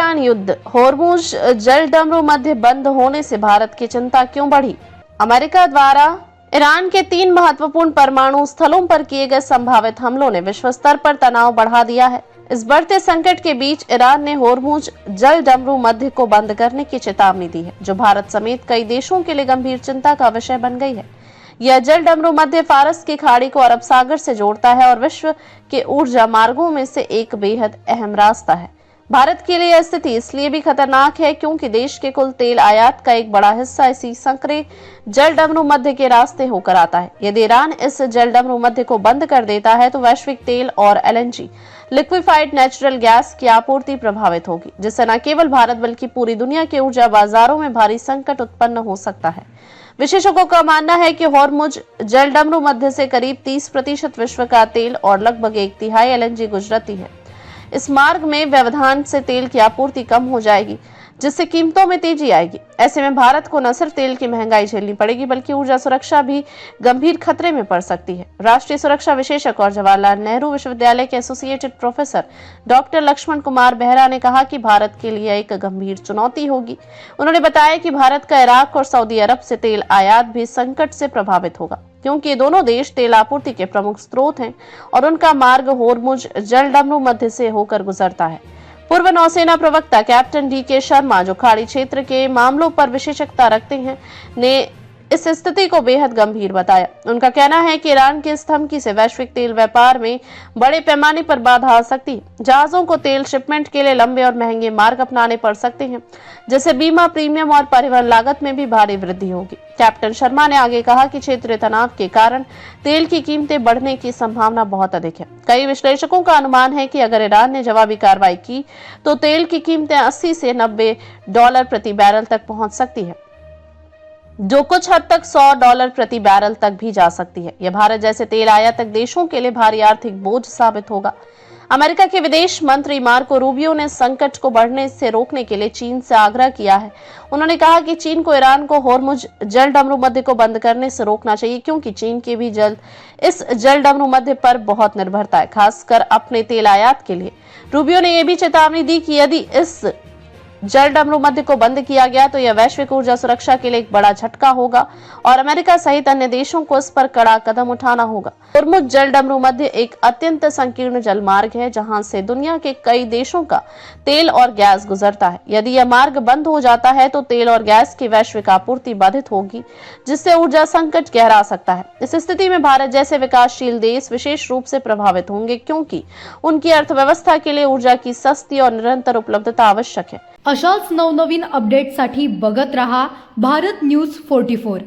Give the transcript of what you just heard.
Iran युद्ध, होर्मुज जलडमरू मध्य बंद होने से भारत की चिंता क्यों बढ़ी? अमेरिका द्वारा ईरान के 3 महत्वपूर्ण परमाणु स्थलों पर किए गए संभावित हमलों ने विश्व स्तर पर तनाव बढ़ा दिया है। इस बढ़ते संकट के बीच ईरान ने होर्मुज जलडमरू मध्य को बंद करने की चेतावनी दी है, जो भारत समेत कई देशों के लिए गंभीर चिंता का विषय बन गई है। यह जलडमरू मध्य फारस की खाड़ी को अरब सागर से जोड़ता है और विश्व के ऊर्जा मार्गों में से एक बेहद अहम रास्ता है। भारत के लिए यह स्थिति इसलिए भी खतरनाक है क्योंकि देश के कुल तेल आयात का एक बड़ा हिस्सा इसी संकरे जलडमरू मध्य के रास्ते होकर आता है। यदि ईरान इस जलडमरू मध्य को बंद कर देता है तो वैश्विक तेल और एलएनजी लिक्विफाइड नेचुरल गैस की आपूर्ति प्रभावित होगी, जिससे न केवल भारत बल्कि पूरी दुनिया के ऊर्जा बाजारों में भारी संकट उत्पन्न हो सकता है। विशेषज्ञों का मानना है कि होर्मुज जलडमरू मध्य से करीब 30% विश्व का तेल और लगभग 1/3 एलएनजी गुजरती है। इस मार्ग में व्यवधान से तेल की आपूर्ति कम हो जाएगी, जिससे कीमतों में तेजी आएगी। ऐसे में भारत को न सिर्फ तेल की महंगाई झेलनी पड़ेगी बल्कि ऊर्जा सुरक्षा भी गंभीर खतरे में पड़ सकती है। राष्ट्रीय सुरक्षा विशेषज्ञ और जवाहरलाल नेहरू विश्वविद्यालय के associated professor doctor Lakshman Kumar Behera ने कहा कि भारत के लिए एक गंभीर चुनौती होगी। उन्होंने बताया कि भारत का इराक और सऊदी अरब से तेल आयात भी संकट से प्रभावित होगा, क्योंकि ये दोनों देश तेल आपूर्ति के प्रमुख स्रोत हैं और उनका मार्ग होर्मुज जलडमरू मध्य से होकर गुजरता है। पूर्व नौसेना प्रवक्ता कैप्टन डीके शर्मा, जो खाड़ी क्षेत्र के मामलों पर विशेषज्ञता रखते हैं, ने इस स्थिति को बेहद गंभीर बताया। उनका कहना है कि ईरान की इस धमकी से वैश्विक तेल व्यापार में बड़े पैमाने पर बाधा आ सकती है। जहाजों को तेल शिपमेंट के लिए लंबे और महंगे मार्ग अपनाने पड़ सकते हैं, जैसे बीमा प्रीमियम और परिवहन लागत में भी भारी वृद्धि होगी। कैप्टन शर्मा ने आगे कहा कि क्षेत्रीय तनाव के कारण तेल की कीमतें बढ़ने की संभावना बहुत अधिक है। कई विश्लेषकों का अनुमान है कि अगर ईरान ने जवाबी कार्रवाई की तो तेल की कीमतें 80 से $90 प्रति बैरल तक पहुंच सकती है, जो कुछ हद तक $100 प्रति बैरल तक भी जा सकती है। यह भारत जैसे तेल आयातक देशों के लिए भारी आर्थिक बोझ साबित होगा। अमेरिका के विदेश मंत्री मार्को रूबियो ने संकट को बढ़ने से रोकने के लिए चीन से आग्रह किया है। उन्होंने कहा कि चीन को ईरान को होर्मुज जलडमरू मध्य को बंद करने से रोकना चाहिए, क्योंकि चीन की भी इस जलडमरू मध्य पर बहुत निर्भरता है, खासकर अपने तेल आयात के लिए। रूबियो ने यह भी चेतावनी दी कि यदि इस जलडमरू मध्य को बंद किया गया तो यह वैश्विक ऊर्जा सुरक्षा के लिए एक बड़ा झटका होगा और अमेरिका सहित अन्य देशों को इस पर कड़ा कदम उठाना होगा। होर्मुज जलडमरू मध्य एक अत्यंत संकीर्ण जलमार्ग है, जहां से दुनिया के कई देशों का तेल और गैस गुजरता है। यदि यह मार्ग बंद हो जाता है तो तेल और गैस की वैश्विक आपूर्ति बाधित होगी, जिससे ऊर्जा संकट गहरा सकता है। इस स्थिति में भारत जैसे विकासशील देश विशेष रूप से प्रभावित होंगे, क्योंकि उनकी अर्थव्यवस्था के लिए ऊर्जा की सस्ती और निरंतर उपलब्धता आवश्यक है। अशाच नवनवीन अपडेटसाठी बघत रहा भारत न्यूज 44।